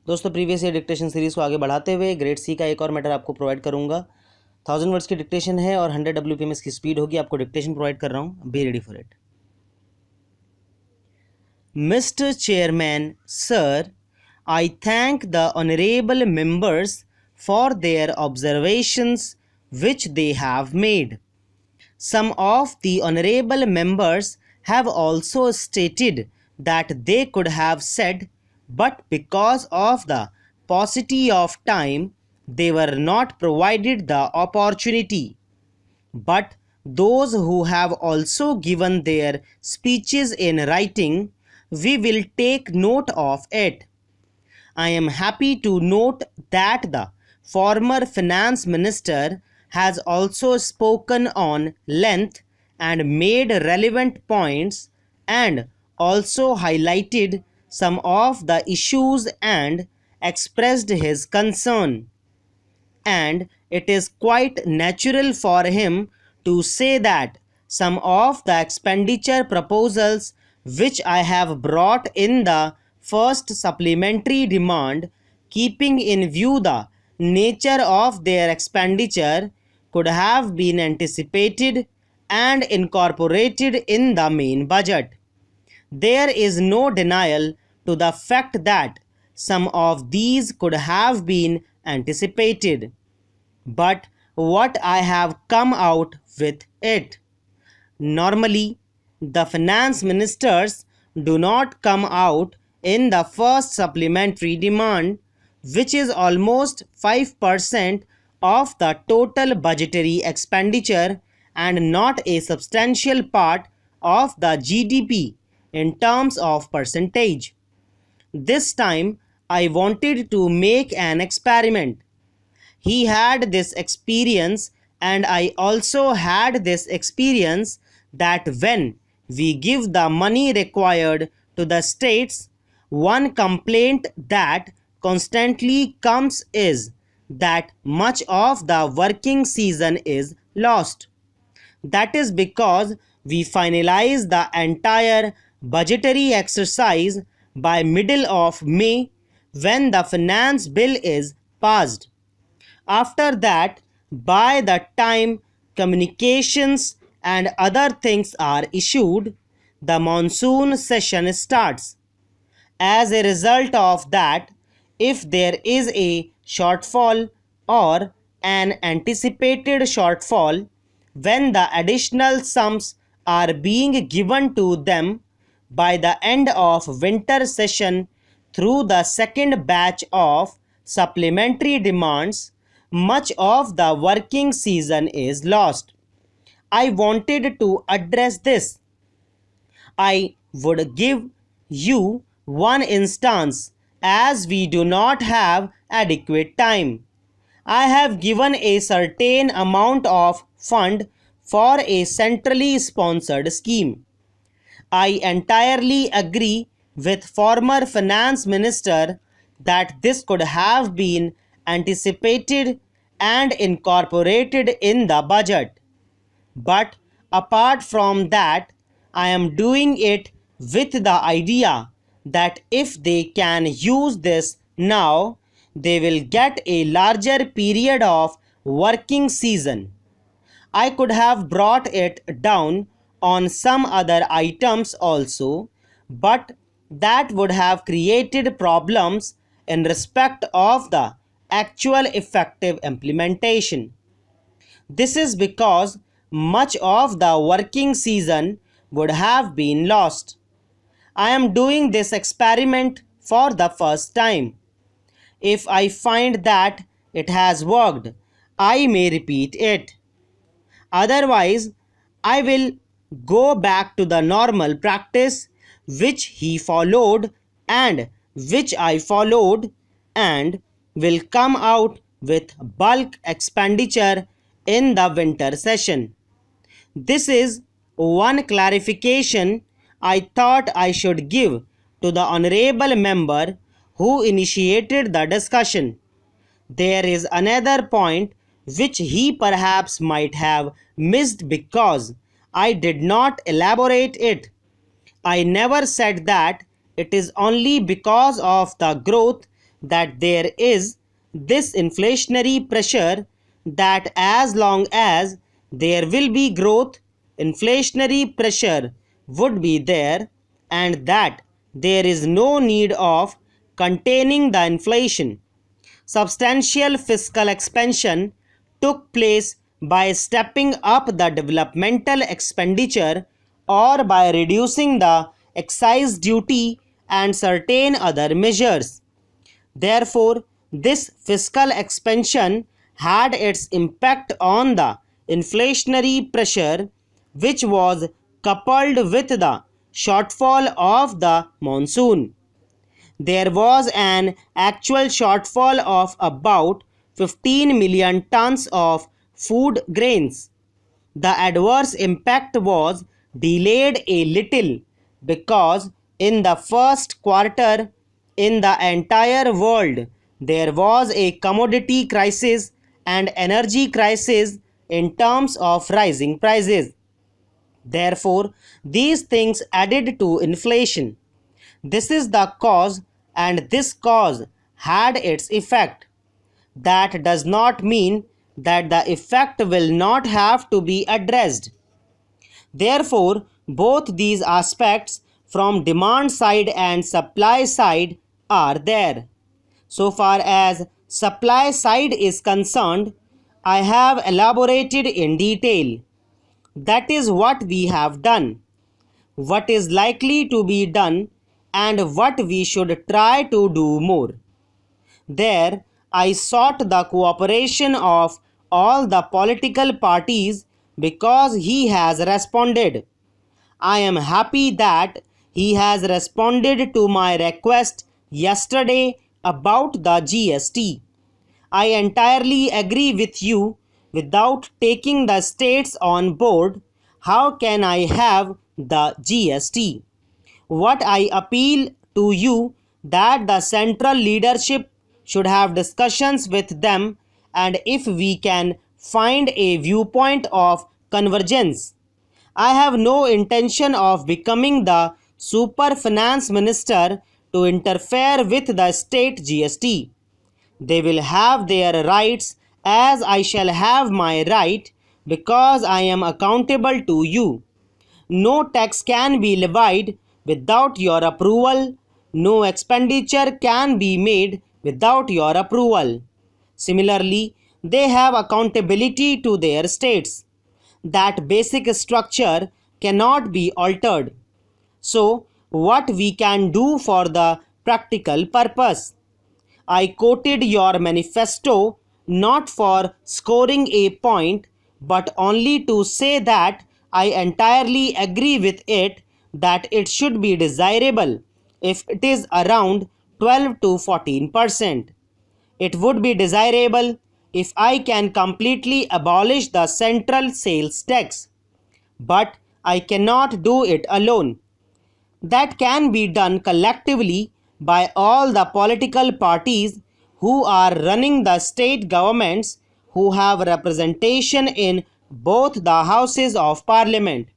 दोस्तों previous year dictation series को आगे बढ़ाते हुए ग्रेड सी का एक और मैटर आपको प्रोवाइड करूंगा। 1000 वर्ड्स की डिक्टेशन है और 100 WPM इसकी स्पीड होगी। आपको डिक्टेशन प्रोवाइड कर रहा हूं, be ready for it. Mister chairman sir, I thank the honorable members for their observations which they have made. Some of the honorable members have also stated that they could have said, but because of the paucity of time, they were not provided the opportunity. But those who have also given their speeches in writing, we will take note of it. I am happy to note that the former finance minister has also spoken on length and made relevant points and also highlighted some of the issues and expressed his concern. And it is quite natural for him to say that some of the expenditure proposals which I have brought in the first supplementary demand, keeping in view the nature of their expenditure, could have been anticipated and incorporated in the main budget. There is no denial to the fact that some of these could have been anticipated. But what I have come out with it. Normally, the finance ministers do not come out in the first supplementary demand, which is almost 5% of the total budgetary expenditure and not a substantial part of the GDP in terms of percentage. This time, I wanted to make an experiment. He had this experience, and I also had this experience, that when we give the money required to the states, one complaint that constantly comes is that much of the working season is lost. That is because we finalize the entire budgetary exercise by middle of May when the finance bill is passed. After that, by the time communications and other things are issued, the monsoon session starts. As a result of that, if there is a shortfall or an anticipated shortfall, when the additional sums are being given to them by the end of winter session through the second batch of supplementary demands, much of the working season is lost. I wanted to address this. I would give you one instance, as we do not have adequate time. I have given a certain amount of fund for a centrally sponsored scheme. I entirely agree with former finance minister that this could have been anticipated and incorporated in the budget. But apart from that, I am doing it with the idea that if they can use this now, they will get a larger period of working season. I could have brought it down on some other items also, but that would have created problems in respect of the actual effective implementation. This is because much of the working season would have been lost. I am doing this experiment for the first time. If I find that it has worked, I may repeat it. Otherwise, I will go back to the normal practice which he followed and which I followed, and will come out with bulk expenditure in the winter session. This is one clarification I thought I should give to the honorable member who initiated the discussion. There is another point which he perhaps might have missed because I did not elaborate it. I never said that it is only because of the growth that there is this inflationary pressure, that as long as there will be growth, inflationary pressure would be there, and that there is no need of containing the inflation. Substantial fiscal expansion took place by stepping up the developmental expenditure or by reducing the excise duty and certain other measures. Therefore, this fiscal expansion had its impact on the inflationary pressure, which was coupled with the shortfall of the monsoon. There was an actual shortfall of about 15 million tons of food grains. The adverse impact was delayed a little because in the first quarter in the entire world there was a commodity crisis and energy crisis in terms of rising prices. Therefore, these things added to inflation. This is the cause, and this cause had its effect. That does not mean that the effect will not have to be addressed. Therefore, both these aspects from demand side and supply side are there. So far as supply side is concerned, I have elaborated in detail. That is what we have done, what is likely to be done, and what we should try to do more. There, I sought the cooperation of all the political parties because he has responded. I am happy that he has responded to my request yesterday about the GST. I entirely agree with you. Without taking the states on board, how can I have the GST? What I appeal to you that the central leadership should have discussions with them, and if we can find a viewpoint of convergence. I have no intention of becoming the super finance minister to interfere with the state GST. They will have their rights as I shall have my right because I am accountable to you. No tax can be levied without your approval. No expenditure can be made without your approval. Similarly, they have accountability to their states. That basic structure cannot be altered. So, what we can do for the practical purpose? I quoted your manifesto not for scoring a point, but only to say that I entirely agree with it, that it should be desirable if it is around 12 to 14%. It would be desirable if I can completely abolish the central sales tax, but I cannot do it alone. That can be done collectively by all the political parties who are running the state governments, who have representation in both the houses of parliament.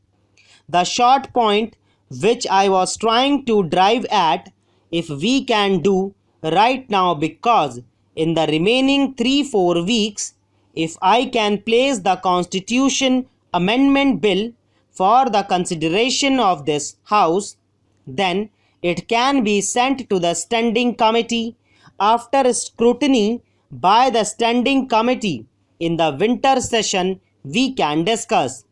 The short point which I was trying to drive at, if we can do right now, because in the remaining 3-4 weeks, if I can place the Constitution Amendment Bill for the consideration of this House, then it can be sent to the Standing Committee. After scrutiny by the Standing Committee in the winter session, we can discuss,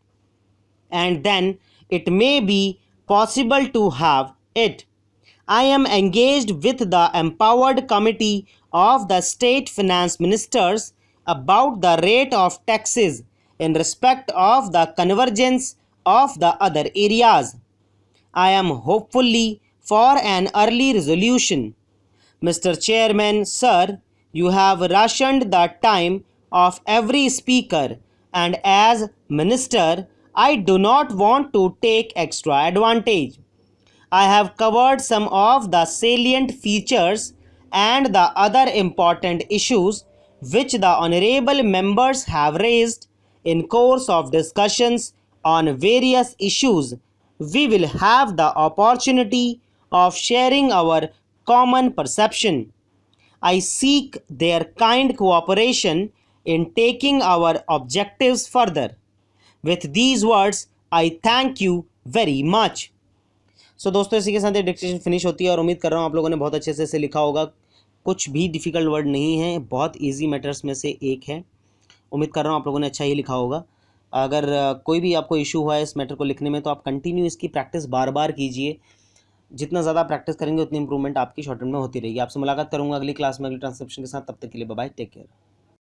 and then it may be possible to have it. I am engaged with the empowered committee of the state finance ministers about the rate of taxes in respect of the convergence of the other areas. I am hopefully for an early resolution. Mr. Chairman, sir, you have rationed the time of every speaker, and as minister, I do not want to take extra advantage. I have covered some of the salient features and the other important issues which the honorable members have raised in course of discussions on various issues. We will have the opportunity of sharing our common perception. I seek their kind cooperation in taking our objectives further. With these words, I thank you very much. सो दोस्तों इसी के साथ ये dictation finish होती है और उम्मीद कर रहा हूँ आप लोगों ने बहुत अच्छे से इसे लिखा होगा। कुछ भी डिफ़िकल्ट वर्ड नहीं है, बहुत इजी मैटर्स में से एक है। उम्मीद कर रहा हूँ आप लोगों ने अच्छा ही लिखा होगा। अगर कोई भी आपको इशू हुआ है इस मैटर को लिखने में तो आप कंटिन्यू इसकी प्रैक्टिस बार बार कीजिए। जितना ज़्यादा प्रैक्टिस करेंगे उतनी इंप्रूवमेंट आपकी शॉर्ट में होती रहेगी। आपसे मुलाकात करूँगा अगली क्लास में अगली ट्रांसक्रिप्शन के साथ। तब तक के लिए बाय बाय, टेक केयर।